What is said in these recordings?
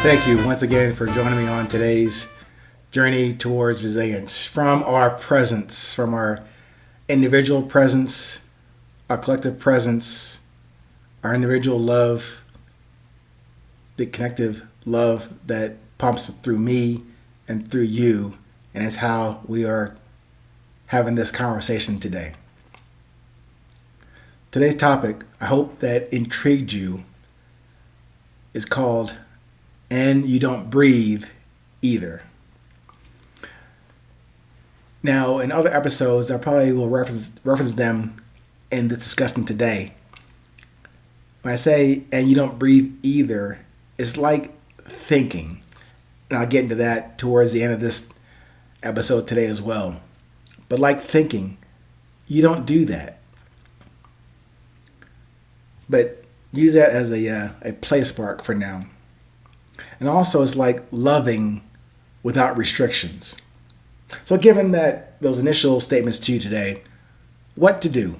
Thank you once again for joining me on today's journey towards resilience. From our presence, from our individual presence, our collective presence, our individual love, the connective love that pumps through me and through you, and it's how we are having this conversation today. Today's topic, I hope that intrigued you, is called "And You Don't Breathe Either." Now, in other episodes, I probably will reference them in this discussion today. When I say "and you don't breathe either," it's like thinking. And I'll get into that towards the end of this episode today as well. But like thinking, you don't do that. But use that as a place mark for now. And also, it's like loving without restrictions. So given that those initial statements to you today, what to do?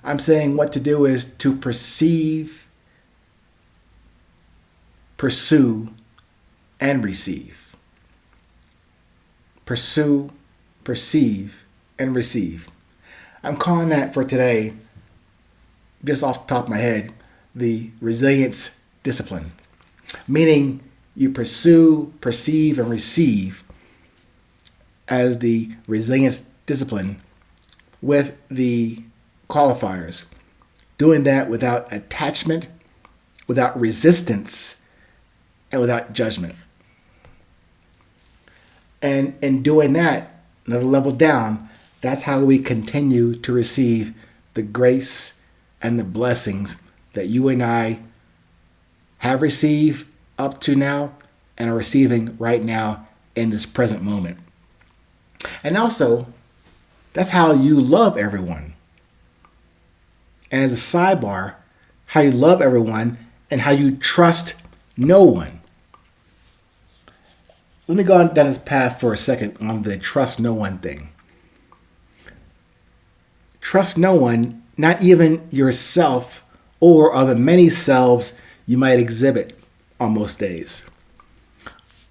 I'm saying what to do is to perceive, pursue, and receive. Pursue, perceive, and receive. I'm calling that for today, just off the top of my head, the resilience discipline. Meaning you pursue, perceive, and receive as the resilience discipline with the qualifiers. Doing that without attachment, without resistance, and without judgment. And in doing that, another level down, that's how we continue to receive the grace and the blessings that you and I have received up to now and are receiving right now in this present moment. And also, that's how you love everyone. And as a sidebar, how you love everyone and how you trust no one. Let me go on down this path for a second on the trust no one thing. Trust no one, not even yourself or other many selves you might exhibit on most days.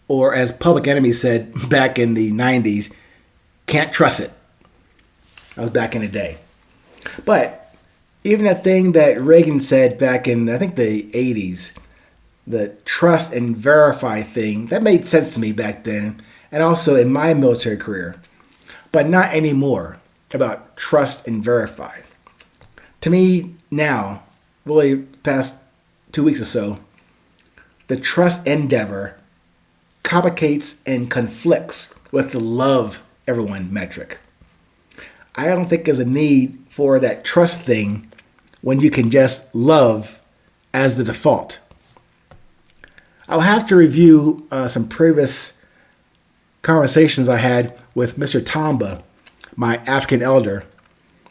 Or as Public Enemy said back in the 90s, can't trust it. That was back in the day. But even that thing that Reagan said back in, I think, the 80s, the trust and verify thing, that made sense to me back then and also in my military career. But not anymore about trust and verify. To me now, really past 2 weeks or so, the trust endeavor complicates and conflicts with the love everyone metric. I don't think there's a need for that trust thing when you can just love as the default. I'll have to review some previous conversations I had with Mr. Tamba, my African elder,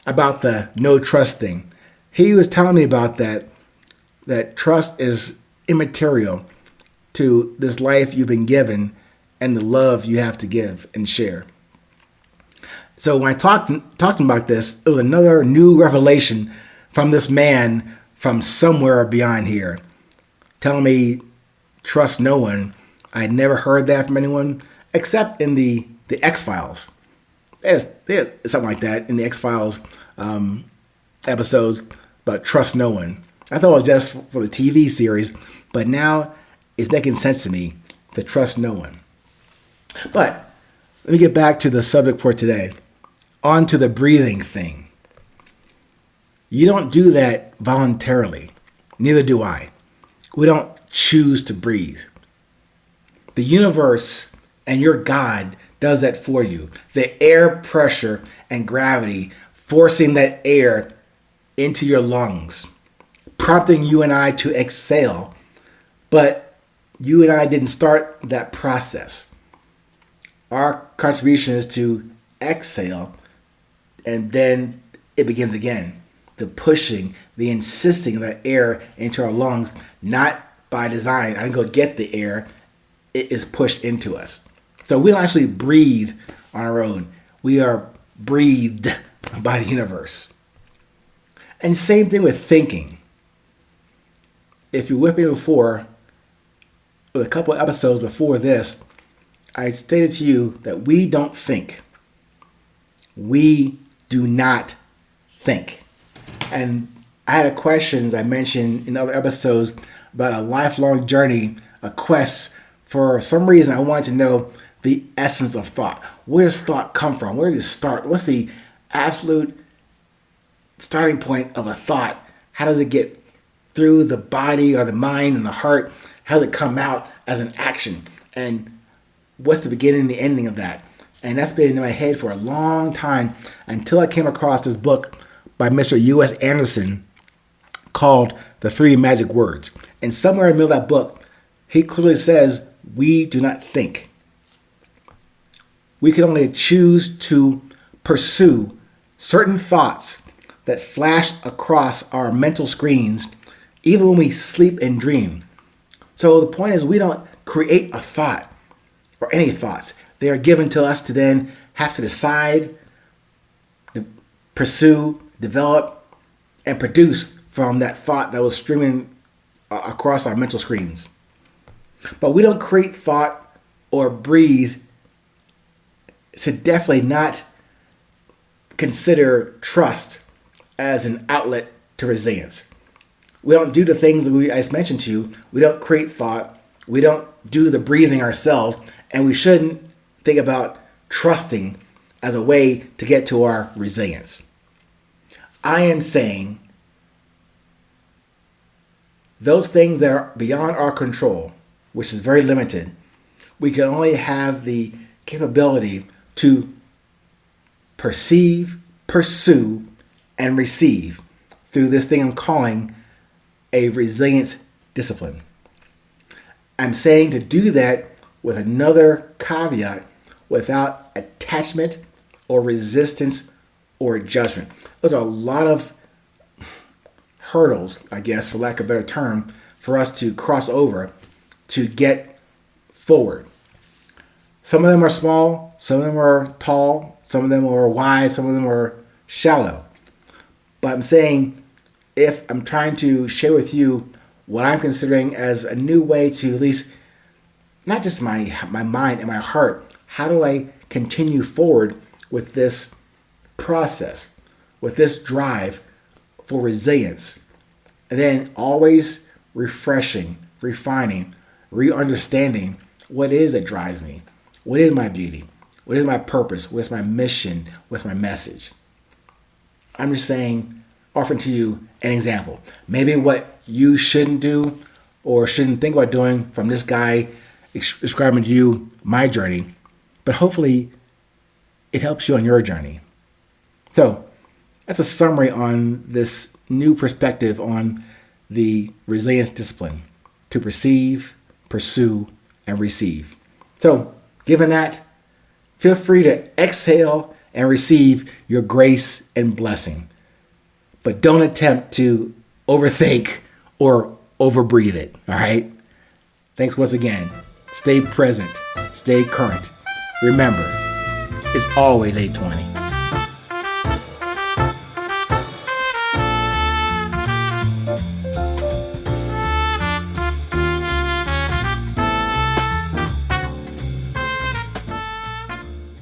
about the no trust thing. He was telling me about that trust is immaterial to this life you've been given and the love you have to give and share. So when I talking about this, it was another new revelation from this man from somewhere beyond here, telling me trust no one. I had never heard that from anyone except in the X-Files. There's something like that in the X-Files episodes about trust no one. I thought it was just for the TV series, but now it's making sense to me to trust no one. But let me get back to the subject for today. On to the breathing thing. You don't do that voluntarily. Neither do I. We don't choose to breathe. The universe and your God does that for you. The air pressure and gravity forcing that air into your lungs, prompting you and I to exhale. But you and I didn't start that process. Our contribution is to exhale, and then it begins again. The pushing, the insisting of that air into our lungs, not by design. I didn't go get the air. It is pushed into us. So we don't actually breathe on our own. We are breathed by the universe. And same thing with thinking. If you're with me before, with a couple of episodes before this, I stated to you that we don't think. We do not think. And I had a question, as I mentioned in other episodes, about a lifelong journey, a quest. For some reason, I wanted to know the essence of thought. Where does thought come from? Where does it start? What's the absolute starting point of a thought? How does it get through the body or the mind and the heart? How does it come out as an action? And what's the beginning and the ending of that? And that's been in my head for a long time until I came across this book by Mr. U.S. Anderson called The Three Magic Words. And somewhere in the middle of that book, he clearly says, we do not think. We can only choose to pursue certain thoughts that flash across our mental screens, even when we sleep and dream. So the point is, we don't create a thought or any thoughts. They are given to us to then have to decide, pursue, develop, and produce from that thought that was streaming across our mental screens. But we don't create thought or breathe to definitely not consider trust as an outlet to resilience. We don't do the things that I just mentioned to you. We don't create thought. We don't do the breathing ourselves. And we shouldn't think about trusting as a way to get to our resilience. I am saying those things that are beyond our control, which is very limited, we can only have the capability to perceive, pursue, and receive through this thing I'm calling a resilience discipline. I'm saying to do that with another caveat, without attachment or resistance or judgment. Those are a lot of hurdles, I guess, for lack of a better term, for us to cross over to get forward. Some of them are small, some of them are tall, some of them are wide, some of them are shallow. But I'm saying, if I'm trying to share with you what I'm considering as a new way to at least, not just my mind and my heart, how do I continue forward with this process, with this drive for resilience? And then always refreshing, refining, re-understanding what it is that drives me. What is my beauty? What is my purpose? What's my mission? What's my message? I'm just saying, offering to you an example. Maybe what you shouldn't do or shouldn't think about doing from this guy describing to you my journey, but hopefully it helps you on your journey. So that's a summary on this new perspective on the resilience discipline: to perceive, pursue, and receive. So given that, feel free to exhale and receive your grace and blessing. But don't attempt to overthink or overbreathe it, all right? Thanks once again. Stay present. Stay current. Remember, it's always 8:20.